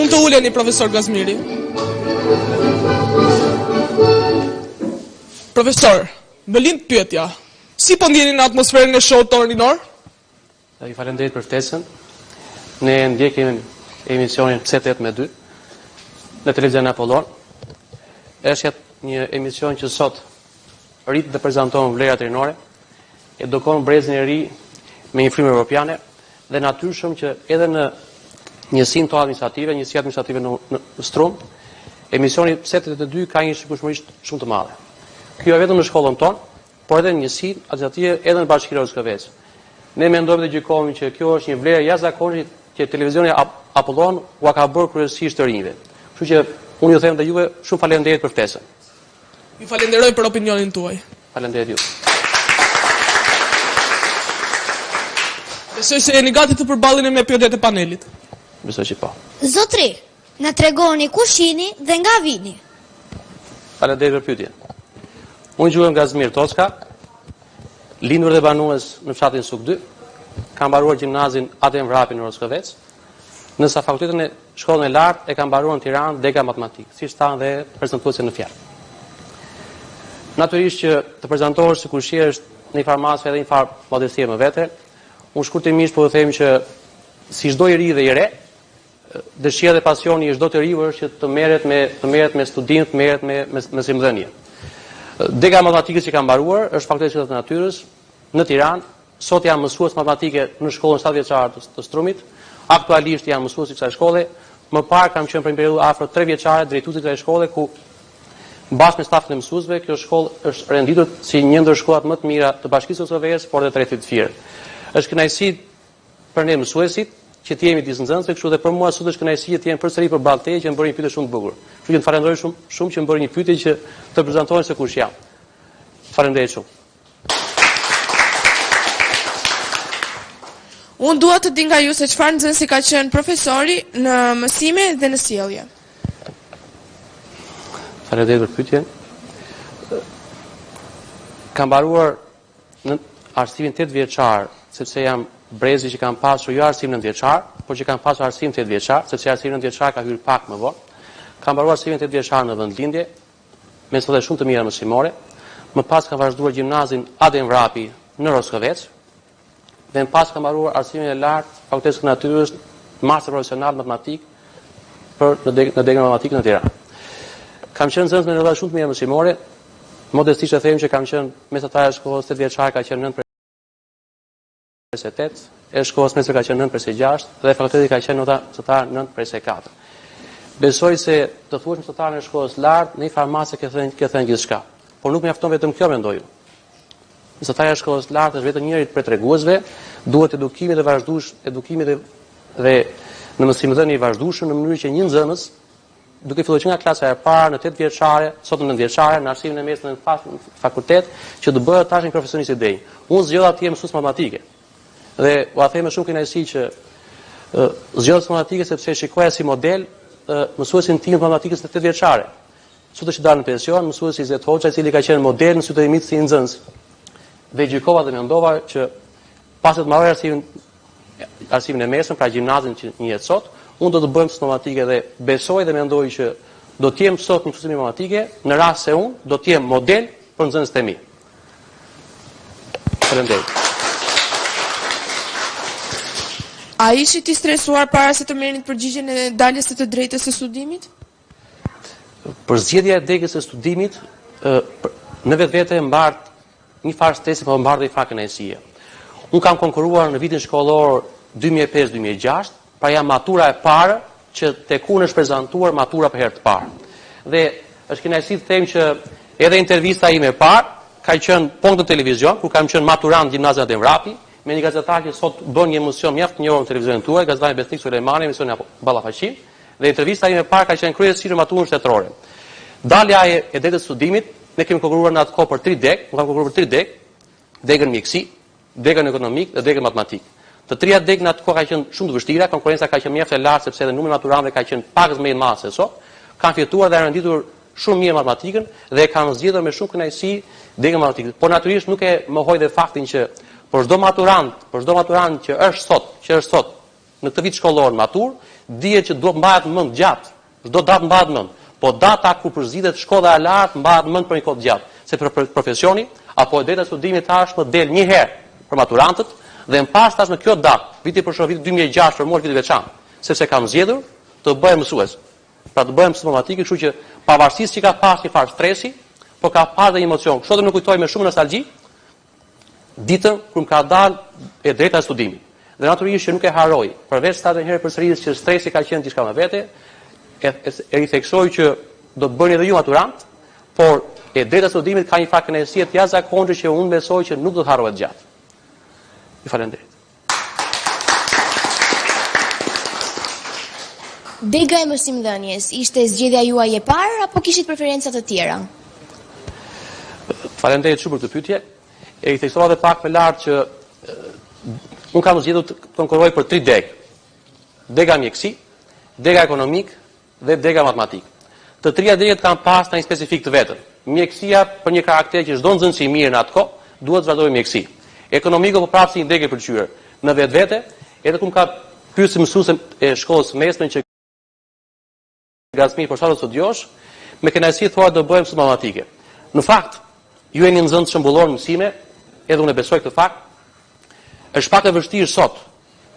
Mund të uleni, profesor Gazmiri. Profesor, më lind pyetja. Si po ndjeni në atmosferën e show-t tonë rinor? Ju falenderit për ftesën. Ne ndjekim emisionin C8 në televizion Apollon. Është një emision që sot rrit të prezanton vlerat rinore, edukon brezin e ri me një frymë europiane dhe natyrshëm që edhe në njësinë tonë administrative, njësi administrative në Strum, emisioni C82 ka një shikueshmëri shumë të madhe. Kjo e vetëm në shkollën tonë, por edhe në njësinë administrative edhe në Bashkinë e Skëvecë. Ne mendojmë dhe gjykojmë që kjo është një vlerë jashtëzakonshme që televizioni Apollon u ka bërë kryesisht të rinjve. Kështu që unë ju them dhe juve shumë faleminderit për ftesën. Ju falenderoj për opinionin tuaj. Faleminderit ju. Besoj se jeni gati të përballeni me pyetjet e panelit. Besoj që po. Zotri, na tregoni kush jeni dhe nga vini? Faleminderit për pyetjen. Unë quhem Gazmir Toçka, lindur dhe banues në fshatin Suk 2, kam mbaruar gjimnazin Adem Vrapi në Roskëvec, ndërsa fakultetin e shkollën e lartë e kam mbaruar në Tiranë dega matematikë, siç thanë dhe prezantuesja në fjalë. Natyrisht që të prezantohesh sikur shihesh në një farmacë edhe një farë modestie më vete, unë shkurtimisht po të them që si çdo i ri dhe i re, dëshira dhe pasioni i çdo të riu është që të merret me studim, të merret me simdhënie. Dega matematikës që kam mbaruar është fakulteti i natyrës në Tiranë. Sot jam mësues matematike në shkollën 7 vjeçare të Strumit. Aktualisht jam mësues i kësaj shkolle. Më parë kam qenë për një periudhë afër 3 vjeçare drejtuesi i kësaj shkolle ku bashkë me stafin e mësuesve, kjo shkollë është renditur si një ndër shkollat më të mira të Bashkisë së Skëvecës, por edhe të Rrethit të Firë. Është kënaqësi për ne mësuesit që të jemi disë nxënësve, kështu dhe për mua sot është kënaqësi që të jem përsëri përballë teje që më bëri një pyetje shumë të bukur. Kështu që të falenderoj shumë që më bëri një pyetje që të prezantohen se kush jam. Faleminderit shumë. Unë dua të di nga ju se çfarë nxënësi ka qenë profesori në mësime dhe në sjellje. Faleminderit për pyetjen. Kam mbaruar në arsimin 8 vjeçar, sepse jam brezi që kam pasur jo arsim 9 vjeçar, por që kam pasur arsim 8 vjeçar, sepse arsim 9 vjeçar ka hyrë pak më vonë. Kam mbaruar arsimin 8 vjeçar në vendlindje, me sot shumë të mira mësimore. Më pas kam vazhduar gjimnazin Adem Vrapi në Roskëvec, dhe më pas kam mbaruar arsimin e lartë Fakultetit të Natyrës, master profesional matematik në degën matematik në Tiranë. Kam qenë nxënës me rezultate shumë të mira mësimore. Modestisht e them që kam qenë mesatare e shkollës 8 vjeçare ka qenë 9/8, e shkollës mesme ka qenë 9/6 dhe fakulteti ka qenë nota mesatare 9/4. Besoj se të thuash mesatare në shkollës lartë, në një farmace ke thënë gjithçka. Por nuk mjafton vetëm kjo, mendoj unë. Mesatare e shkollës lartë është vetëm njëri prej treguesve, duhet edukimi dhe edukimi dhe në mësimdhënie i vazhdueshëm në mënyrë që një nxënës duke filluar që nga klasa e parë në 8 vjeçare, sot në 9 vjeçare, në arsimin e mesme në fakultet, që të bëhet tash një profesionist i denj. Unë zgjodha të jem mësues matematike. Dhe u them me shumë kënaqësi që zgjodha matematike sepse shikoja si model mësuesin tim matematikës në 8 vjeçare. Sot është dalë në pension, mësuesi Izet Hoxha, i cili ka qenë model në sytë e imit si nxënës. Dhe gjykova dhe mendova që pas të marrë arsimin e mesëm, pra gjimnazin që njihet sot, unë do të bëjmë matematike dhe besoj dhe mendoj që do të jem sot në mësuesi matematike, në rast se unë do të jem model për nxënësit e mi. Faleminderit. A ishit i stresuar para se të merrni përgjigjen e daljes së të drejtës së studimit? Për zgjedhja e degës së studimit, në vetvete mbart një farë stresi, po mbart dhe një farë kënaqësie. Unë kam konkuruar në vitin shkollor 2005-2006, pra jam matura e parë që tek unë është prezantuar matura për herë të parë. Dhe është kënaqësi të them që edhe intervista ime e parë ka qenë në televizion, kur kam qenë maturant gjimnazit Adem Vrapi, me një gazetar që sot bën një emocion mjaft të njohur në televizionin tuaj, gazetari Besnik Sulejmani, emisioni Ballafaqi, dhe intervista ime e parë ka qenë kryesisht në maturën shtetërore. Dalja e degës studimit, ne kemi konkuruar në atë kohë për 3 degë, unë kam konkuruar për 3 degë, degën mjeksi, degën ekonomik dhe degën matematik. Të trija degë në atë kohë ka qenë shumë të vështira, konkurenca ka qenë mjaft e lartë sepse edhe numri maturantëve ka qenë pak më i madh se sot. Kam fituar dhe renditur shumë mirë matematikën dhe kam zgjedhur me shumë kënaqësi degën matematikën. Por natyrisht nuk e mohoj dhe faktin që për çdo maturant që është sot në këtë vit shkollor matur, dihet që duhet mbahet mend gjatë. Çdo datë mbahet mend. Po data ku përzihet shkolla e lartë mbahet mend për një kohë gjatë, se profesioni apo drejta e studimit tashmë del një herë për maturantët dhe më pas tashmë kjo datë, viti për shkak vitit 2006 për mos viti veçantë, sepse kam zgjedhur të bëhem mësues. Pra të bëhem matematikë, kështu që pavarësisht që ka pas një farë stresi, po ka pas dhe një emocion. Kështu do më kujtoj me shumë nostalgji ditën kur më ka dalë e drejta e studimit. Dhe natyrisht që nuk e harroj, përveç sa të herë përsërisë që stresi ka qenë diçka me vete, e i theksoj që do të bëni edhe ju maturant, por e drejta e studimit ka një farë kënaqësie të jashtëzakonshme që unë besoj që nuk do të harrohet gjatë. Ju falenderoj. Dega e mësimdhënies ishte zgjedhja juaj e parë apo kishit preferenca të tjera? Falenderoj shumë për këtë pyetje. E i theksova edhe pak më lart që unë kam zgjedhur të konkurroj për 3 degë. Dega mjekësi, dega ekonomik dhe dega matematik. Të trija degët kanë pas një specifik të vetën. Mjekësia për një karakter që çdo nxënës i mirë në atë kohë duhet të vazhdojë mjekësi. Ekonomiku po prapë si një degë e pëlqyer. Në vetvete, edhe kur ka pyesë mësuesën e shkollës mesme që gazmi për çfarë studiosh, me kënaqësi thua do bëhem mësues matematike. Në fakt, ju jeni nxënës shembullor mësime, edhe unë besoj këtë fakt. Është pak e vështirë sot,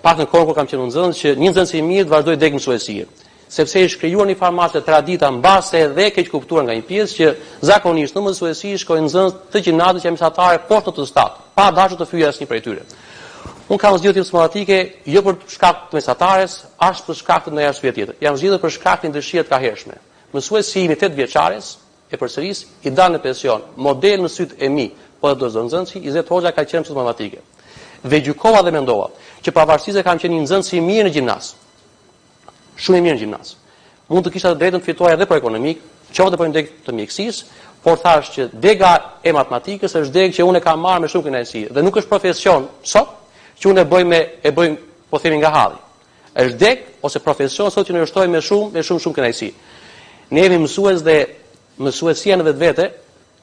pak në kohën kur kam qenë nxënës, që një nxënës i mirë të vazhdojë degë mësuesie, sepse është krijuar një farmace tradita mbase edhe keq kuptuar nga një pjesë që zakonisht në mësuesi shkojnë nxënës të gjimnazit që mesatare poshtë të stat, pa dashur të fyej asnjë prej tyre. Unë kam zgjedhur matematike jo për shkak të mesatares, as për shkak të ndonjë arsye tjetër. Jam zgjedhur për shkak të dëshirës të kahershme. Mësuesi i 8 vjeçares e përsëris i dal në pension, model në sytë e mi, po edhe çdo nxënësi, Izet Hoxha ka qenë mësues matematike. Dhe gjykova dhe mendova që pavarësisht se kam qenë një nxënës i mirë në gjimnaz, shumë i mirë në gjimnaz, mund të kisha të drejtën të fitoja edhe për ekonomik, qoftë për një degë të mjekësisë, por thash që dega e matematikës është degë që unë e kam marrë me shumë kënaqësi dhe nuk është profesion sot që unë e bëj po themi nga halli. Është degë ose profesion sot që ne ushtoj me shumë kënaqësi. Ne jemi mësues dhe mësuesia në vetvete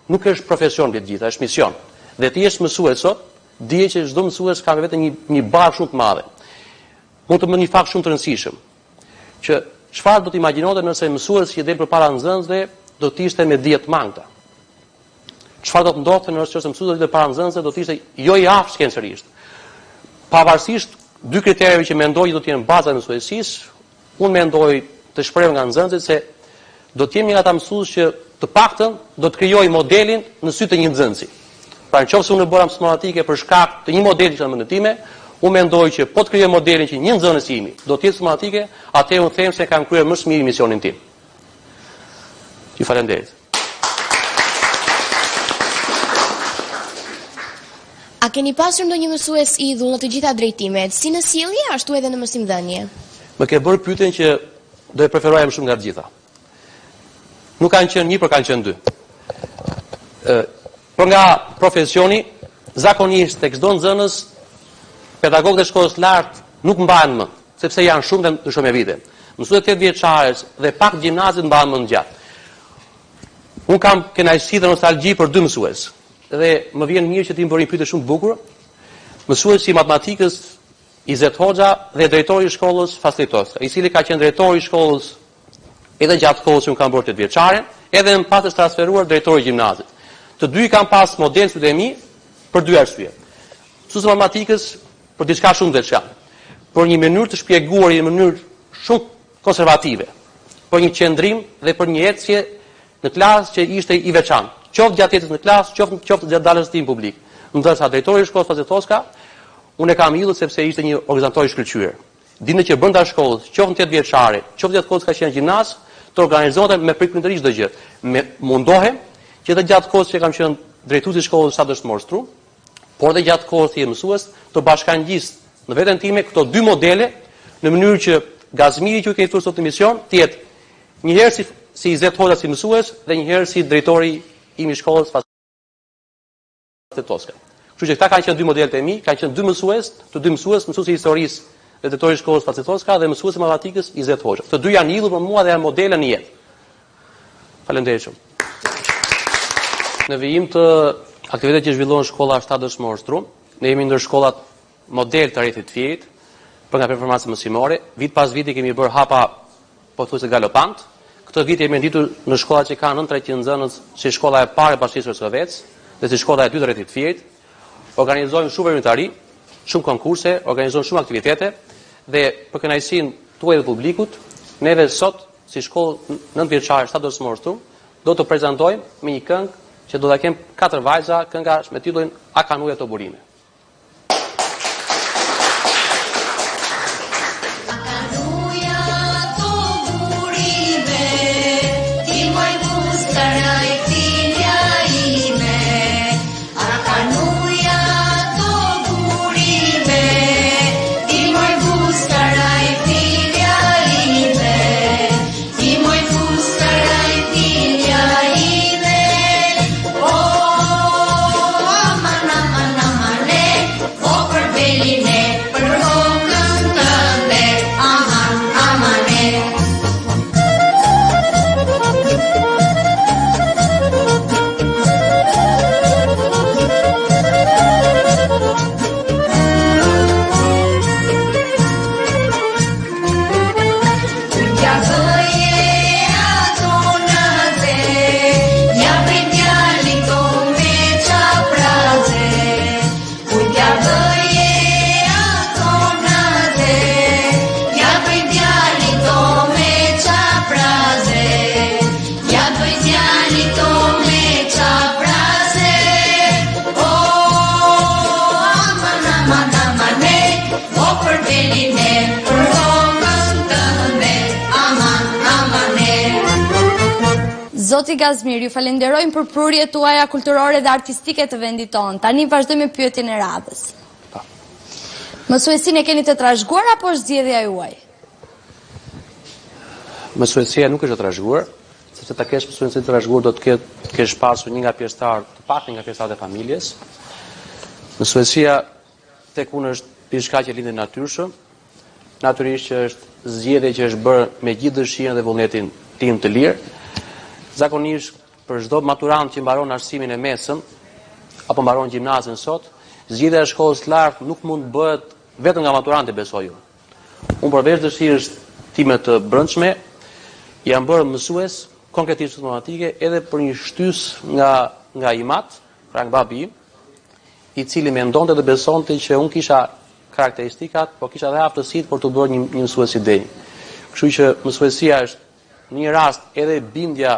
nuk është profesion për të gjitha, është mision. Dhe ti je mësues sot, dije që çdo mësues ka me vete një barë shumë të madhe. Mund të më një fakt shumë të rëndësishëm, që çfarë do të imagjinote nëse mësuesi që del përpara nxënësve do të ishte me dije të mangëta. Çfarë do të ndodhte nëse mësuesi do të para nxënësve do të ishte jo i aftë shkencërisht. Pavarësisht dy kritereve që mendoj do të jenë baza e mësuesisë, unë mendoj të shpreh nga nxënësit se do të jemi nga ata mësues që të paktën do të krijojë modelin në sy të një nxënësi. Pra nëse unë bëra matematike për shkak të një modeli që në mendjen time, unë mendoj që po të krijoj modelin që një nxënës i imi do të jetë matematike, atëherë unë them se kam kryer më së miri misionin tim. Ju falenderoj. A keni pasur ndonjë mësues idhull në të gjitha drejtimet, si në sjellje ashtu edhe në mësimdhënie? Më ke bërë pyetjen që do e preferoja më shumë nga të gjitha. Nuk kanë qenë një, por kanë qenë dy. Por nga profesioni, zakonisht tek çdo nxënës, pedagogët e shkollës lartë nuk mbahen më, sepse janë shumë dhe shumë vite. Mësuesit 8 vjeçarës dhe pak gjimnazit mbahen më gjatë. Unë kam kënaqësi dhe nostalgji për dy mësues. Dhe më vjen mirë që ti më bëri një pyetje shumë të bukur. Mësuesi i matematikës Izet Hoxha dhe drejtori i shkollës Faslitovska, i cili ka qenë drejtori i shkollës edhe gjatë kohës që unë kam bërë 8 vjeçare, edhe më pas është transferuar drejtori i gjimnazit. Të dy kanë pas model studimi mi për dy arsye. Mësuesi i matematikës për diçka shumë të veçantë, për një mënyrë të shpjeguar në mënyrë shumë konservative, për një qëndrim dhe për një ecje në klasë që ishte i veçantë, qoftë gjatë jetës në klasë, qoftë gjatë dalës tim publik. Ndërsa drejtori i shkollës Faslitovska, unë e kam idhur sepse ishte një organizator i shkëlqyer. Dinë që brenda shkollës, qoftë në 8 vjeçare, qoftë gjatë kohës ka qenë gjimnaz, të organizohej me pritëndëri çdo gjë. Mundohem që edhe gjatë kohës që kam qenë drejtuesi i shkollës sa dëshmor strum, por edhe gjatë kohës që mësues të bashkangjis në veten time këto dy modele në mënyrë që Gazmiri që kemi thur sot në mision të jetë një herë si Izet Hoxha si mësues dhe një herë si drejtori i shkollës Faslitovska. Kështu që këta kanë qenë dy modelet e mi, kanë qenë dy mësues, mësuesi i historisë dhe drejtori i shkollës Faslitovska dhe mësuesi i matematikës Izet Hoxha. Të dy janë lidhur për mua dhe janë modele në jetë. Faleminderit shumë. Në vijim të aktivitetet që zhvillohen shkolla 7 dëshmor Strum, ne jemi ndër shkollat model të Rrethit Fierit, për nga performanca mësimore. Vit pas viti kemi bërë hapa pothuajse galopant. Këtë vit jemi nditur në shkollat që kanë 900 nxënës, si shkolla e parë e Bashkisë së Sovjetës dhe si shkolla e dytë e Rrethit Fierit. Organizojmë shumë volontari, shumë konkurse, organizojmë shumë aktivitete dhe për kënaqësinë tuaj dhe publikut, neve sot si shkollë 9 vjeçare shtatdorësmore Shtum, do të prezantojmë me një këngë që do ta kem 4 vajza, kënga me titullin A kanë ujë ato burime. Zoti Gazmir, ju falenderojmë për prurjet tuaja kulturore dhe artistike të vendit tonë. Tani vazhdojmë me pyetjen e radhës. Mësuesin e keni të trashëguar apo është zgjedhja juaj? Mësuesia nuk është të trashëguar, sepse ta kesh mësuesin të trashëguar do të kesh pasur një nga pjesëtarë të pak nga pjesëtarët e familjes. Mësuesia tek unë është diçka që lindet natyrshëm. Natyrisht që është zgjedhje që është bërë me gjithë dëshirën dhe vullnetin tim të lirë. Zakonisht për çdo maturant që mbaron arsimin e mesëm apo mbaron gjimnazin sot, zgjedhja e shkollës së lartë nuk mund të bëhet vetëm nga maturanti, besoj unë. Unë përveç dëshirës time të brendshme, jam bërë mësues konkretisht matematike edhe për një shtys nga IMAT, pra nga babi im, i cili mendonte dhe besonte që unë kisha karakteristikat, por kisha dhe aftësitë për të bërë një mësues i denj. Kështu që mësuesia është në një rast edhe bindja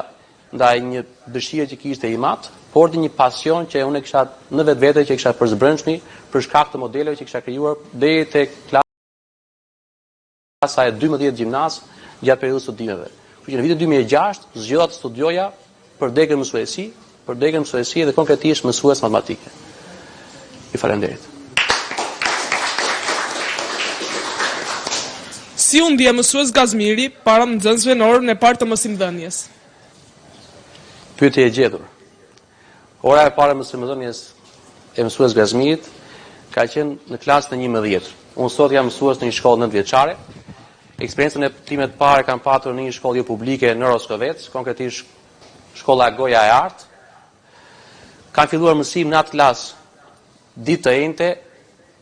ndaj një dëshire që kishte IMAT, por dhe një pasion që unë kisha në vetvete që kisha përzbrendshmi për shkak të modeleve që kisha krijuar deri tek klasa e 12 gjimnaz gjatë periudhës studimeve. Kështu që në vitin 2006 zgjodha të studioja për degën mësuesi dhe konkretisht mësues matematike. Ju falenderit. Si u ndje mësues Gazmiri para nxënësve në orën e parë të mësimdhënies? Pyetje e gjetur. Ora e parë e mësimdhënies e mësues Gazmirit ka qenë në klasën e 11. Unë sot jam mësues në një shkollë 9 vjeçare. Eksperiencën e time të parë kam patur në një shkollë jo publike në Roskovec, konkretisht shkolla Goja e Artë. Kam filluar mësim në atë klasë ditë të enjte,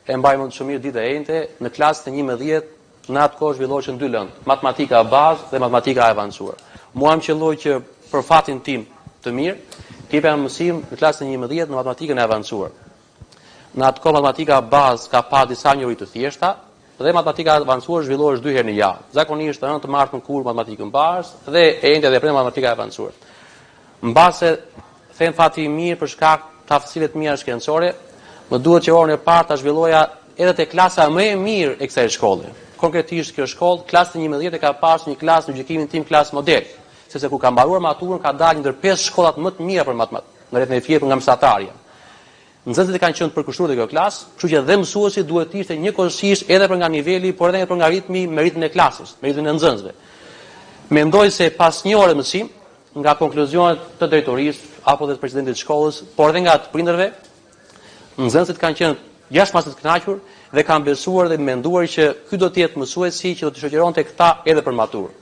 e mbaj mend shumë mirë ditë e enjte, në klasën e 11 në atë kohë zhvilloheshin dy lëndë, matematika bazë dhe matematika e avancuar. Mua më qelloi që për fatin tim të mirë, tipa mësim në klasën e 11 në matematikën e avancuar. Në atë kohë matematika bazë ka pa disa njohuri të thjeshta dhe matematika e avancuar zhvillohesh 2 herë në javë. Zakonisht në të martën kur matematikën bazë dhe e njëjta edhe për matematika e avancuar. Mbase them fati i mirë për shkak të aftësive të mia shkencore, më duhet që orën e parë ta zhvilloja edhe te klasa më e mirë e kësaj shkolle. Konkretisht kjo shkollë, klasën e 11 ka pasur një klasë në gjykimin tim klasë model, sepse kur ka mbaruar maturën ka dalë ndër 5 shkollat më të mira për matematikë, në Rrethën e Fierit nga mesatarja. Nxënësit kanë qenë të përkushtuar te kjo klasë, kështu që dhe mësuesi duhet të ishte njëkohësisht edhe për nga niveli, por edhe për nga ritmi me ritmin e klasës, me ritmin e nxënësve. Mendoj se pas një ore mësim, nga konkluzionet të drejtorisë apo dhe të presidentit të shkollës, por edhe nga të prindërve, nxënësit kanë qenë jashtëmasi të kënaqur dhe kanë besuar dhe menduar që ky do të jetë mësuesi që do të shoqëronte këta edhe për maturë.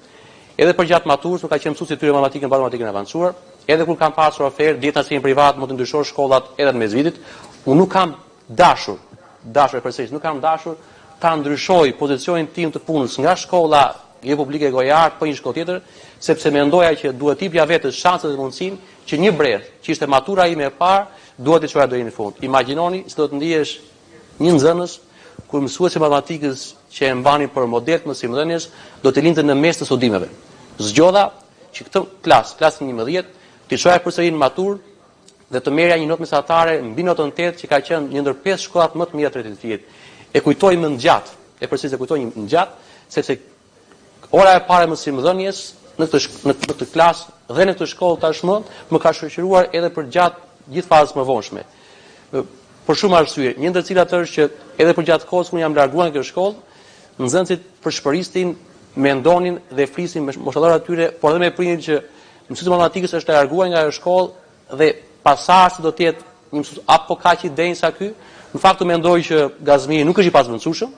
Edhe për gjatë maturës nuk ka qenë mësuesi i tyre matematikën, matematikën e avancuar, edhe kur kanë pasur ofertë dieta në privat, mund të ndryshojë shkollat edhe në mesvitit, unë nuk kam dashur përsëris, nuk kam dashur ta ndryshoj pozicionin tim të punës nga shkolla Republike Gojar për një shkollë tjetër, sepse mendoja që duhet t'japja vetes shanset dhe mundësinë që një breth, që ishte matura ime e parë, duhet të çoja deri në fund. Imagjinoni se do të ndihesh një nxënës kur mësuesi matematikës që e mbanin për model të mësimdhënies do të lindte në mes të studimeve. Zgjodha që këtë klasën 11, të çoja përsëri në maturë dhe të merrja një notë mesatare mbi notën 8 që ka qenë një ndër 5 shkollat më të mira të rrethitit. E kujtoj më ngjatë, e përsëri e kujtoj më ngjatë, sepse ora e parë e mësimdhënies në këtë klasë dhe në këtë shkollë tashmë më ka shoqëruar edhe për gjatë gjithë fazës më vonshme. Për shumë arsye, një ndër cilat është që edhe për gjatë kohës kur jam larguar nga kjo shkollë, nxënësit përshpërisnin, mendonin dhe flisin me moshëllarët e tyre, por edhe me prindin që mësuesi matematikës është larguar nga ajo shkollë dhe pasardhësi do të jetë një mësues apo kaq i denjë sa ky. Në fakt u mendoj që Gazmiri nuk është i pasvendësueshëm,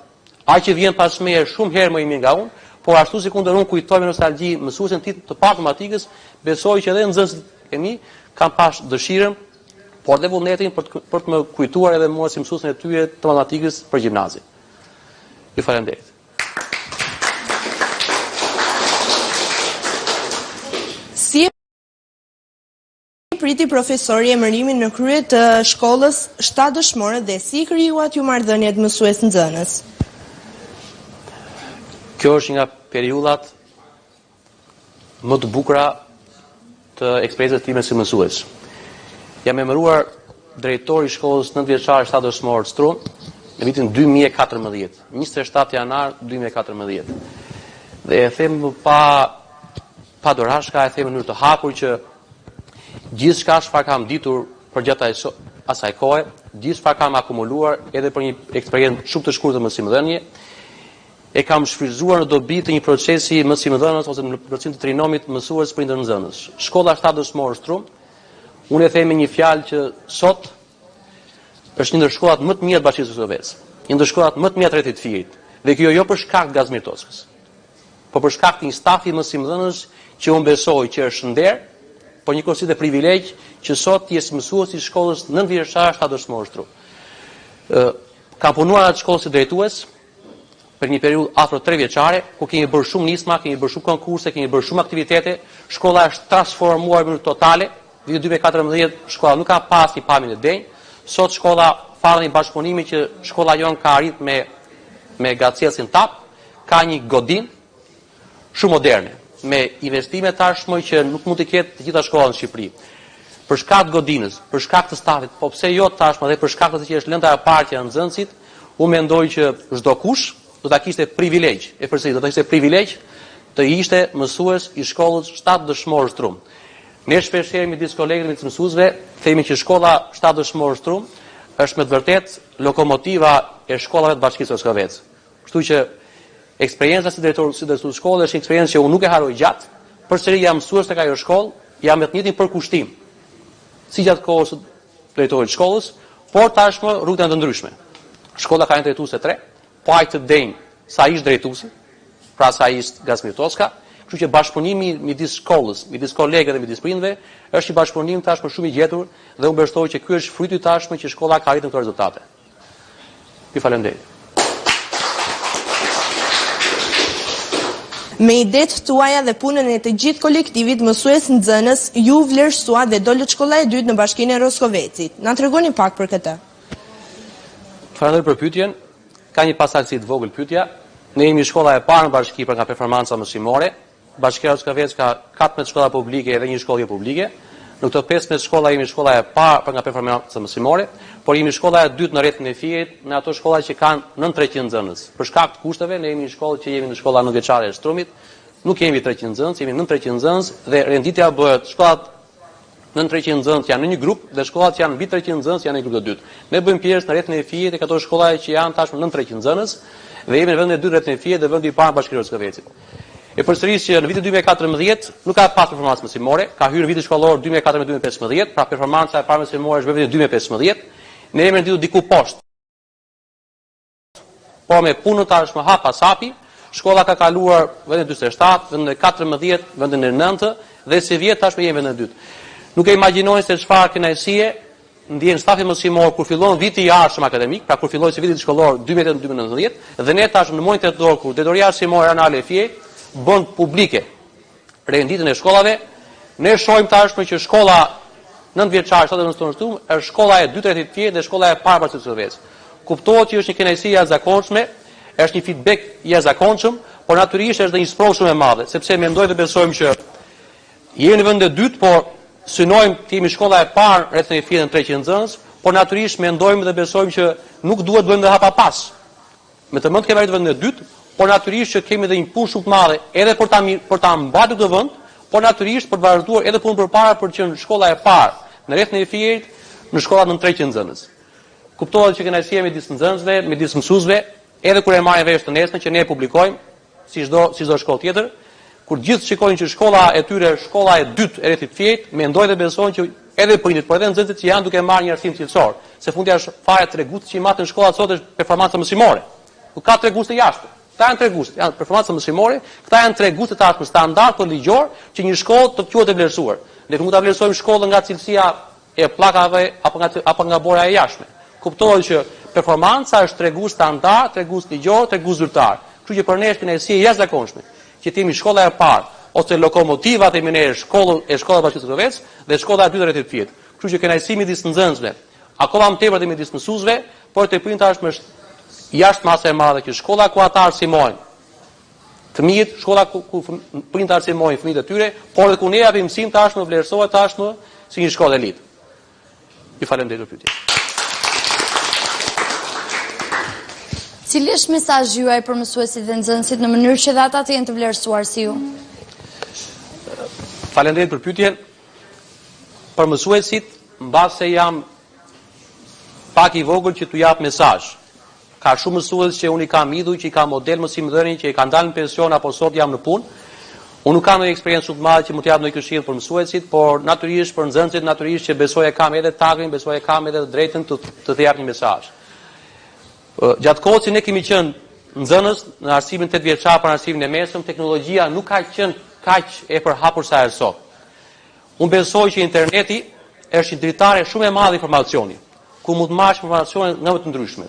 ai që vjen pas meje shumë herë më i mirë nga unë, por ashtu si kundër unë kujtoj me nostalgji mësuesin të parë matematikës, besoj që edhe nxënësit e mi kanë pas dëshirën, por dhe vullnetin për të më kujtuar edhe mua si mësuesin e tyre të matematikës për gjimnazin. Ju faleminderit. Si priti profesori emërimin në krye të shkollës 7 dëshmore dhe si krijuat ju marrëdhëniet mësues-nxënës? Kjo është nga periudhat më të bukura të eksperiencës time si mësues. Jam emëruar drejtori i shkollës 9 vjeçare 7 dëshmor Strum në vitin 2014, 27 janar 2014. Dhe e them pa dorashka, e them në mënyrë të hapur që gjithçka çfarë kam ditur për gjatë asaj kohe, gjithçka kam akumuluar edhe për një eksperiencë shumë të shkurtër mësimdhënie, e kam shfrytzuar në dobi të një procesi mësimdhënës ose në procesin të trinomit mësues prindër nxënës. Shkolla 7 dëshmor Strum, unë e them me një fjalë që sot është një ndër shkollat më të mira të Bashkisë së Sovjetës, një ndër shkollat më të mira të Rrethit Firit, dhe kjo jo për shkak të Gazmir Tockës, por për shkak të një stafi mësimdhënës që unë besoj që është nder, por një kursi dhe privilegj që sot jes mësues i shkollës 9 vjeçare 7 dëshmor Strum. Kam punuar atë shkollë si drejtues për një periudhë afro 3 vjeçare, ku kemi bërë shumë nisma, kemi bërë shumë konkurse, kemi bërë shumë aktivitete. Shkolla është transformuar në mënyrë totale. Vitin 2014 shkolla nuk ka pas një pamjen e denj. Sot shkolla fara një bashkëpunimi që shkolla jon ka arrit me Gacielsin Tap, ka një godin shumë moderne, me investime tashmë që nuk mund të ketë të gjitha shkollat në Shqipëri. Për shkak të godinës, për shkak të stafit, po pse jo tashmë edhe për shkak të që është lënda e parë që nxënësit, unë mendoj që çdo kush do ta kishte privilegj, e përsëri do ta kishte privilegj të ishte mësues i shkollës 7 dëshmor Strum. Ne shpeshherë midis kolegëve të mësuesve themi që shkolla 7 dëshmor Strum është me të vërtetë lokomotiva e shkollave të Bashkisë së Sovjetës. Kështu që eksperienca si drejtor të shkollës është një eksperiencë që unë nuk e harroj gjatë. Përsëri jam mësues tek ajo shkollë, jam me të njëjtin përkushtim si gjatë kohës së drejtorit të shkollës, por tashmë rrugët janë të ndryshme. Shkolla ka një drejtuese 3, po ai të denj sa ish drejtuesi, pra sa ish Gazmir Tocka, kështu që bashkëpunimi midis shkollës, midis kolegëve dhe midis prindërve është një bashkëpunim tashmë shumë i gjetur dhe unë besoj që ky është fryti tashmë që shkolla ka arritur këto rezultate. Ju falenderoj. Me idetë tuaja dhe punën e të gjithë kolektivit mësues-nxënës, ju vlerësua dhe dolët shkolla e dytë në Bashkinë e Roskovecit. Na tregoni pak për këtë. Falenderoj për pyetjen. Ka një pasaktësi të vogël pyetja. Ne jemi shkolla e parë në bashki për nga performanca mësimore. Bashkia e Roskovec ka 14 shkolla publike dhe një shkollë jo publike. Në këto 15 shkolla jemi shkolla e parë për nga performanca mësimore, por jemi shkolla e dytë në Rrethin e Firit, në ato shkolla që kanë nën 300 nxënës. Për shkak të kushteve, ne jemi një shkollë që jemi në shkolla 9 vjeçare e Strumit, nuk kemi 300 nxënës, jemi nën 300 nxënës dhe renditja bëhet shkollat nën 300 nxënës janë në një grup dhe shkollat që janë mbi 300 nxënës janë në grup të dytë. Ne bëjmë pjesë në Rrethin e Firit e ato shkolla që janë tashmë nën 300 nxënës dhe jemi në vendin e dytë Rrethin e Firit dhe vendi i parë Bashkisë së Roskovecit. E përsëris që në vitin 2014 nuk ka pas performancë mësimore, ka hyrë në vitin shkollor 2014-2015, pra performanca e parë mësimore është në vitin 2015. Ne jemi renditur diku poshtë. Po me punën tashmë hap pas hapi, shkolla ka kaluar vendin e 47, vendin e 14, vendin e 9 dhe si vjet tashmë jemi vendin e dytë. Nuk e imagjinoni se çfarë kënaqësie ndjen stafi mësimor kur fillon viti i ardhshëm akademik, pra kur filloi viti shkollor 2018-2019, dhe ne tash në muajin tetor kur drejtoria arsimore anale e FIE bën publike renditjen e shkollave, ne shohim tashmë që shkolla 9 vjeçare sot në Stonështum është shkolla e dytë e FIE dhe shkolla e parë për Sovjet. Kuptohet që është një kënaqësi e jashtëzakonshme, është një feedback i jashtëzakonshëm, por natyrisht është dhe një sprovë shumë e madhe, sepse mendoj dhe besojmë që jemi në vend të dytë, por synojmë të jemi shkolla e parë rreth në FIE në 300 nxënës, por natyrisht mendojmë dhe besojmë që nuk duhet bëjmë dhe hapa pas. Me të mend kemi arritur në vendin e dytë, por natyrisht që kemi dhe një punë shumë të madhe edhe për ta mbatur këtë vend, por natyrisht për të vazhduar edhe punën përpara për të qenë shkolla e parë në rreth në FIE në shkollat në 300 nxënës. Kuptohet që kënaqësia midis nxënësve, midis mësuesve, edhe kur e marrin vesh të nesër që ne e publikojmë si çdo shkollë tjetër, kur gjithë shikojnë që shkolla e tyre, shkolla e dytë e rrethit FIE, mendojnë dhe besojnë që edhe prindit, por edhe nxënësit që janë duke marrë një arsim cilësor, se fundja është fare tregues që i matën shkollat sot është performanca mësimore. Ku ka tregues të jashtë. Këta janë tregues, janë performanca mësimore, këta janë tregues të tashmë standard për ligjor që një shkollë të quhet e vlerësuar. Ne nuk ta vlerësojmë shkollën nga cilësia e pllakave apo nga bora e jashtme. Kuptohet që performanca është tregues standard, tregues ligjor, tregues zyrtar. Kështu që për ne është kënaqësi e jashtëzakonshme që të jemi shkolla e parë ose lokomotiva themi ne shkollës Bashkisë së Sovjetit dhe shkolla e dytë rreth FIE. Kështu që kënaqësi midis nxënësve, akoma më tepër dhe midis mësuesve, por te prindë tashmë është jashtë masa e madhe që shkolla ku ata arsimojnë fëmijët, shkolla ku prindët arsimojnë fëmijët e tyre, por edhe ku ne japim mësim tashmë vlerësohet tashmë si një shkollë elitë. Ju falenderoj për pyetjen. Cili është mesazhi juaj për mësuesit dhe nxënësit në mënyrë që ata të jenë të vlerësuar si ju? Faleminderit për pyetjen. Për mësuesit, mbase jam pak i vogël që t'u jap mesazh. Ka shumë mësues që unë i kam idhuj, që i kam model mësimdhënie, që i kanë dalë në pension apo sot jam në punë. Unë nuk kam ndonjë eksperiencë shumë të madhe që mund të jap ndonjë këshill për mësuesit, por natyrisht për nxënësit natyrisht që besoj e kam edhe takrin, besoj e kam edhe të drejtën të jap një mesazh. Gjatë kohës që ne kemi qenë nxënës në arsimin 8 vjeçar për arsimin e mesëm, teknologjia nuk ka qenë kaq e përhapur sa është sot. Unë besoj që interneti është një dritare shumë e madhe informacioni, ku mund të marrësh informacione nga më të ndryshme.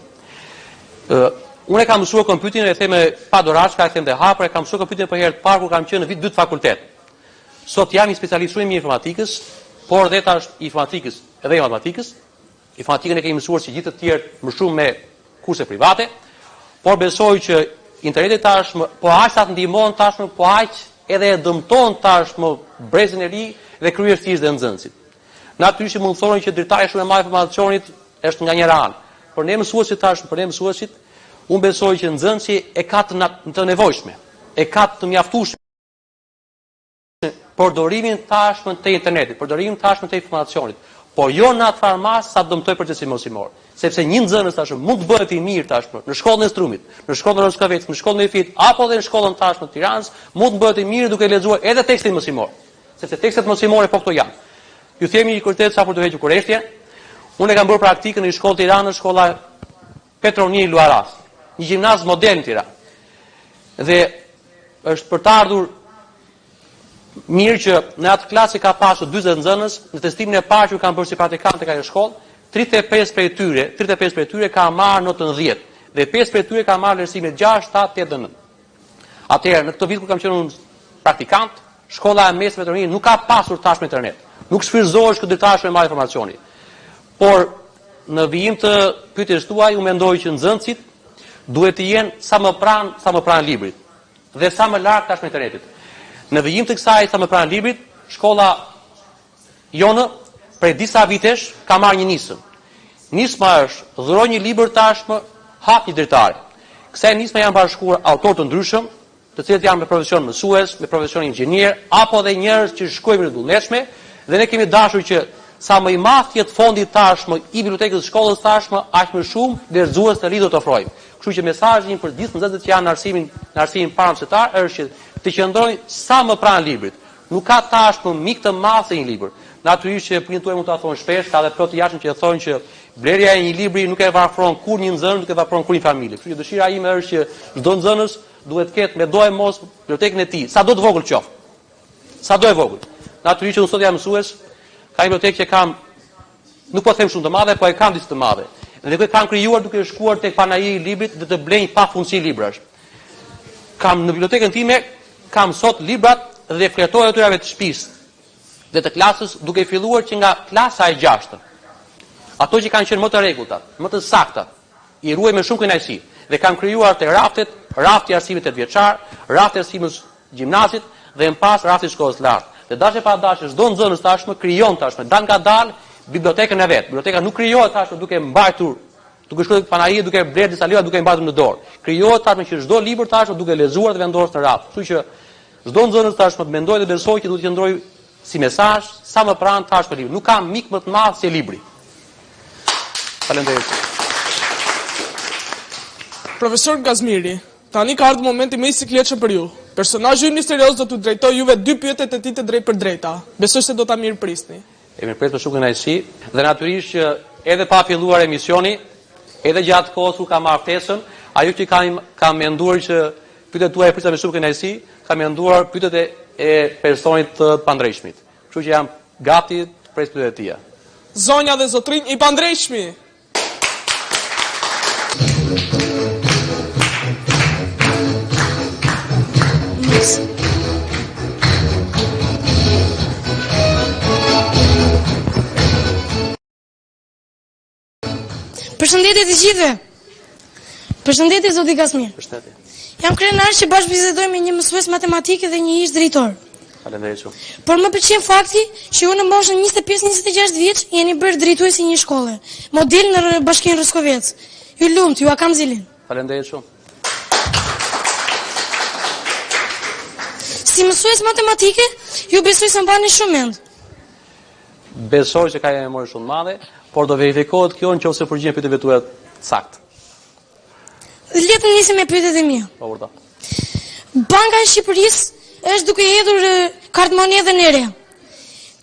Unë e kam mësuar kompjuterin e them pa dorashka, e them dhe hapur, e kam mësuar kompjuterin për herë të parë kur kam qenë në vit 2 të fakultet. Sot jam një specialist shumë i mirë informatikës, por dhe tash informatikës edhe matematikës. Informatikën e kemi mësuar si gjithë të tjerë më shumë me kurse private, por besoj që interneti tashmë po aq sa të ndihmon tashmë, po aq edhe e dëmton tashmë brezin e ri dhe kryesisht dhe nxënësit. Natyrisht mund të thonë që dritare shumë e madhe informacionit është nga njëra anë. Por ne mësuesit tashmë, për ne mësuesit, unë besoj që nxënësi e ka të nevojshme, e ka të mjaftueshme përdorimin tashmë të internetit, përdorimin tashmë të informacionit, por jo në atë farmas sa dëmtoj procesin mësimor. Sepse një nxënës tashmë mund të bëhet i mirë tashmë në shkollën e Strumit, në shkollën e Roskavecit, në shkollën e FIE-t apo edhe në shkollën tashmë të Tiranës, mund të bëhet i mirë duke lexuar edhe tekstin mësimor. Sepse tekstet mësimore po këto janë. Ju themi një kujtesë sa për të hequr kurreshtje. Unë e kam bërë praktikën në shkollë Tiranës, shkolla Petroni Luaras, një gjimnaz modern në Tiranë. Dhe është për të ardhur mirë që në atë klasë ka pasur 40 nxënës, në testimin e parë që kanë bërë si praktikantë tek ajo shkollë, 35 prej tyre ka marrë notën 10 dhe 5 prej tyre ka marrë vlerësimin 6, 7, 8 dhe 9. Atëherë në këtë vit kur kam qenë unë praktikant, shkolla e mesme Petroni nuk ka pasur tashmë internet. Nuk shfrytëzohesh këtë detaj me marrë informacioni. Por në vijim të pyetjes tuaj, u mendoj që nxënësit duhet të jenë sa më pranë librit dhe sa më larg tashmë internetit. Në vijim të kësaj sa më pranë librit, shkolla jonë prej disa vitesh ka marrë një nisëm. Nisma është dhuroj një libër tashmë, hap një dritare. Kësaj nisme janë bashkuar autorë të ndryshëm, të cilët janë me profesion mësues, me profesion inxhinier, apo dhe njerëz që shkojnë në vullnetshme, dhe ne kemi dashur që sa më i madh jetë fondi tashmë i bibliotekës së shkollës tashmë, aq më shumë lexues të ri do të ofrojmë. Kështu që mesazhi për gjithë nxënësit që janë në arsimin paramësuetar është që të qëndrojnë sa më pranë librit. Nuk ka tashmë mik të madh se një libër. Natyrisht që prindëtuaj mund ta thonë shpesh, ka edhe plot të jashtëm që thonë që blerja e një libri nuk e varfron kur një nxënës, nuk e varfron kur një familje. Kështu që dëshira ime është që çdo nxënës duhet të ketë me do e mos bibliotekën e tij, sado të vogël qoftë. Sado e vogël. Natyrisht që unë sot jam mësues, ka një bibliotekë që kam Nuk po them shumë të madhe, po e kam disa të madhe. Dhe këtë kam krijuar duke shkuar tek panairi i librit dhe të blej pa fundësi librash. Kam në bibliotekën time, kam sot librat dhe fletoj atyre të shtëpisë dhe të klasës, duke filluar që nga klasa e 6. Ato që kanë qenë më të rregullta, më të sakta, i ruaj me shumë kënaqësi dhe kam krijuar te raftet, rafti i arsimit 8 vjeçar, rafti i arsimit gjimnazit dhe më pas rafti i shkollës lart. Dhe dashje pa dashje, çdo nxënës tashmë krijon tashmë dal nga dal bibliotekën e vet. Biblioteka nuk krijohet tashmë duke mbajtur, duke shkruar panairi, duke blerë disa libra, duke mbajtur në dorë. Krijohet tashmë që çdo libër tashmë duke lexuar dhe vendosur në raft. Kështu që çdo nxënës tashmë të mendoj dhe besoj që duhet të qëndroj si mesazh sa më pranë tashmë libri. Nuk kam mik më të madh se libri. Faleminderit. Profesor Gazmiri, tani ka ardhur momenti më i sikletshëm për ju. Personazhi misterios do t'u drejtoj juve 2 pyetje të tij të drejtë për drejta. Besoj se do ta mirëprisni. E mirëpres me shumë kënaqësi dhe natyrisht që edhe pa filluar emisioni, edhe gjatë kohës kur kam marrë ftesën, ajo që kam menduar që pyetjet tuaja prisa me shumë kënaqësi, kam menduar pyetjet e personit të pandrejshmit. Kështu që jam gati të pres pyetjet e tija. Zonja dhe zotrinj i pandrejshmi. Përshëndetje të gjithëve. Përshëndetje zoti Gazmir. Përshëndetje. Jam krenar që bashkë bisedoj me një mësues matematike dhe një ish drejtor. Faleminderit shumë. Por më pëlqen fakti që ju në moshën 25-26 vjeç jeni bërë drejtuesi një shkolle, model në Bashkinë Roskovec. Ju lumt, ju a kam zilin. Faleminderit shumë. Si mësues matematike, ju besoj se mbani shumë mend. Besoj që ka një memorie shumë madhe, por do verifikohet kjo nëse përgjigjen pyetjeve tuaja saktë. Le të nisim me pyetjet e mia. Po vërtet. Banka e Shqipërisë është duke hedhur kartmonedhën e re.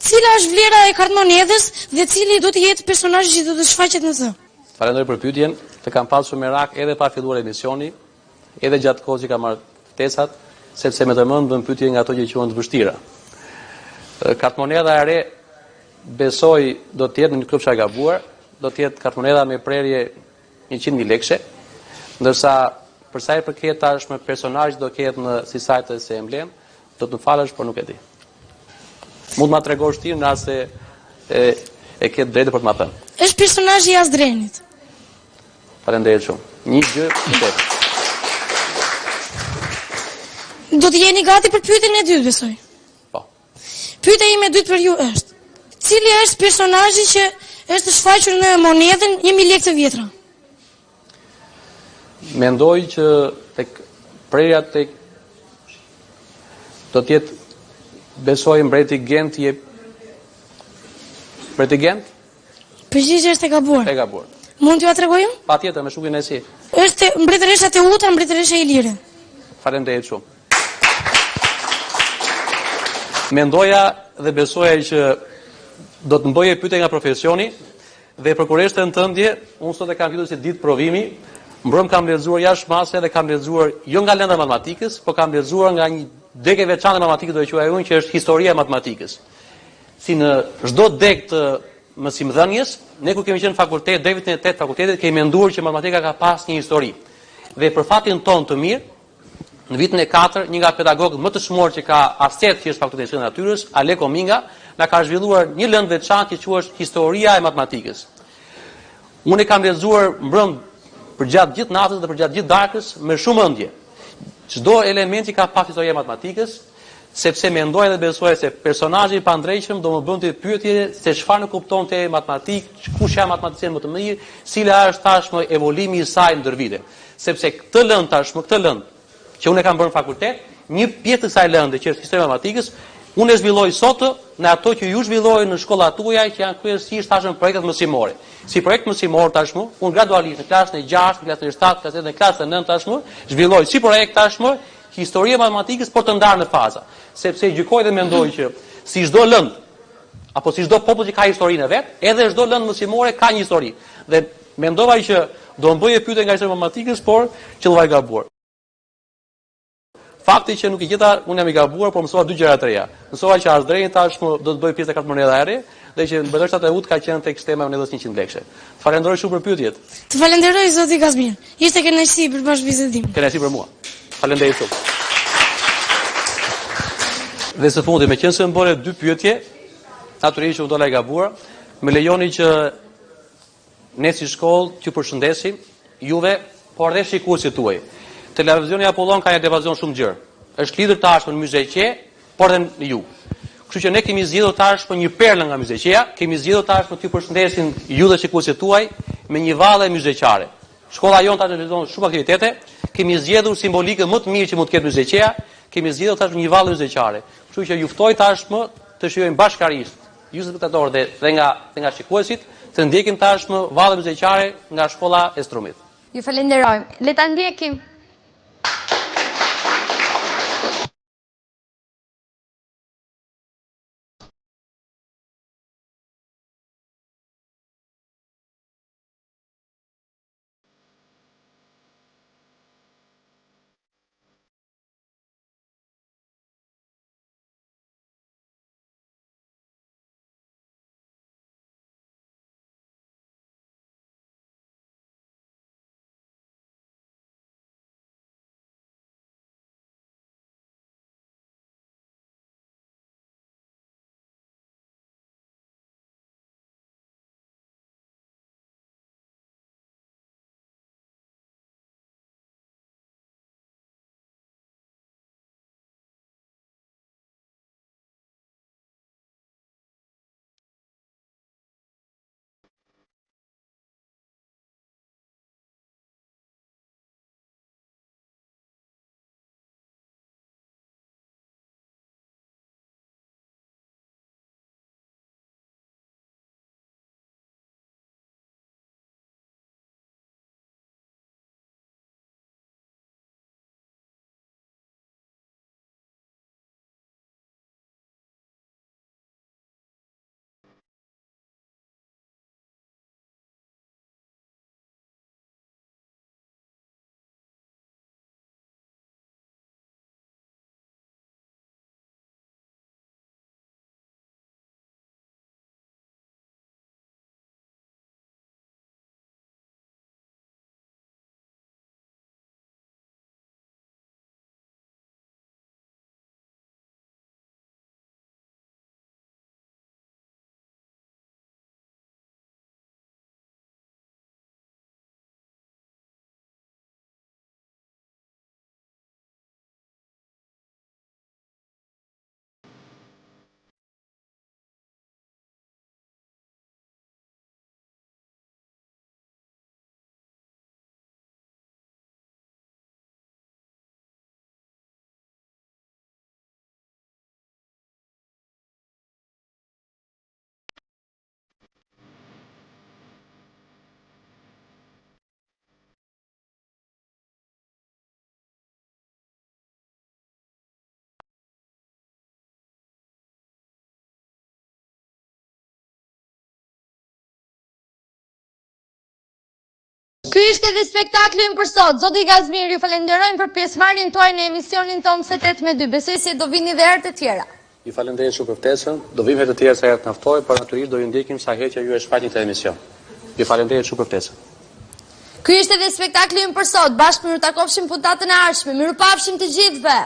Cila është vlera e kartmonedhës dhe cili do të jetë personazhi që do të shfaqet në të? Falenderoj për pyetjen, të kam pasur merak edhe pa filluar emisioni, edhe gjatë kohës që kam marrë ftesat, sepse me të mend bën pyetje nga ato që quhen të vështira. Kartmonedha e re besoj do të jetë në një klub e gabuar, do të jetë kartmonedha me prerje 100.000 lekëshe, ndërsa për sa i përket tashmë personazhi do ketë në si sajtë se emblem, do të më falësh, por nuk e di. Mund ma tregosh ti nga se e ketë drejtë për të ma thënë. Është personazhi i Azdrenit. Faleminderit shumë. Një gjë vërtet. Do të jeni gati për pyetjen e dytë, besoj. Po. Pyetja ime e dytë për ju është: cili është personazhi që është shfaqur në monedhën 1.000 lekë të vjetra? Mendoj që tek prerja tek do të jetë besoj mbreti Gent jep mbreti Gent? Përgjigjja është e gabuar. E gabuar. Mund t'ju a tregoj unë? Patjetër, me shumë kënaqësi. Është mbretëresha Teuta, mbretëresha Ilire. Faleminderit shumë. Mendoja dhe besoja që do të mboje pyetje nga profesioni dhe për kurreshtën tëndje, unë sot e kam filluar si ditë provimi. Mbrëm kam lexuar jashtë mase dhe kam lexuar jo nga lëndra matematikës, por kam lexuar nga një degë e veçantë matematikës do e quaj unë, që është historia e matematikës. Si në çdo degë të mësimdhënies, ne kur kemi qenë në fakultet, deri në 8 fakultetet, kemi menduar që matematika ka pas një histori. Dhe për fatin ton të mirë, në vitin e 4, një nga pedagogët më të shmorë që ka arset që është fakulteti i natyrës, Aleko Minga, na ka zhvilluar një lëndë veçantë që quhet historia e matematikës. Unë e kam lexuar mbrëm për gjatë gjithë natës dhe për gjatë gjithë darkës me shumë ëndje. Çdo element që ka pas historia e matematikës, sepse mendoj dhe besoj se personazhi i pandrejshëm do më bënte pyetje se çfarë nuk kuptonte matematikë, kush janë matematikën më të mirë, cila është tashmë evolimi i saj ndër vite. Sepse këtë lëndë tashmë, këtë lëndë që unë e kam bërë në fakultet, një pjesë të kësaj lëndë që është historia e matematikës, unë e zhvilloj sot në ato që ju zhvillojnë në shkollat tuaja që janë kryesisht tashmë projektet mësimore. Si projekt mësimor tashmë, unë gradualisht në klasën e 6, në klasën e 7, klasën e 8, në klasën e 9 tashmë, zhvilloj si projekt tashmë historia e matematikës por të ndarë në faza, sepse gjykoj dhe mendoj që si çdo lëndë apo si çdo popull që ka historinë e vet, edhe çdo lëndë mësimore ka një histori. Dhe mendova që do më bëje pyetje nga historia e matematikës, por qelloj gabuar. Fakti që nuk i gjeta, unë jam i gabuar, por mësova 2 gjëra të reja. Mësova që as drejt tashmë do të bëj pjesë e kartë monedha e re, dhe që mbledhështat e ut ka qenë tek sistema e monedhës 100 lekëshe. Të falenderoj shumë për pyetjet. Të falenderoj zoti Kazmir. Ishte kënaqësi për bashkëbisedim. Kënaqësi për mua. Faleminderit shumë. Dhe së fundi, me qenë se më bëre 2 pyetje, natyrisht që u dola e gabuar, më lejoni që ne si shkollë t'ju përshëndesim juve, por dhe shikuesit tuaj. Televizioni Apollon ka një evazion shumë gjerë. Është lidhur tashmë në Myzeqe, por dhe në ju. Kështu që ne kemi zgjedhur tashmë një perlë nga Myzeqeja, kemi zgjedhur tashmë t'ju përshëndesim ju dhe shikuesit tuaj me një vallë myzeqare. Shkolla jon tashmë realizon shumë aktivitete, kemi zgjedhur simbolikën më të mirë që mund të ketë Myzeqeja, kemi zgjedhur tashmë një vallë myzeqare. Kështu që ju ftoj tashmë të shijojmë bashkarisht, ju spektatorë dhe nga shikuesit, të ndjekim tashmë vallën myzeqare nga shkolla e Strumit. Ju falenderojmë. Le ta ndjekim. Ky ishte edhe spektakli ynë për sot. Zoti Kazmir, ju falenderojmë për pjesëmarrjen tuaj në emisionin tonë 8 Besoj se do vini dhe herë të tjera. Ju falenderoj shumë për ftesën. Do vim herë të tjera sa herë të naftoj, por natyrisht do ju ndjekim sa herë që ju e shfaqni këtë emision. Ju falenderoj shumë për ftesën. Ky ishte edhe spektakli ynë për sot. Bashkë miru takofshim puntatën e ardhshme. Mirupafshim të gjithëve.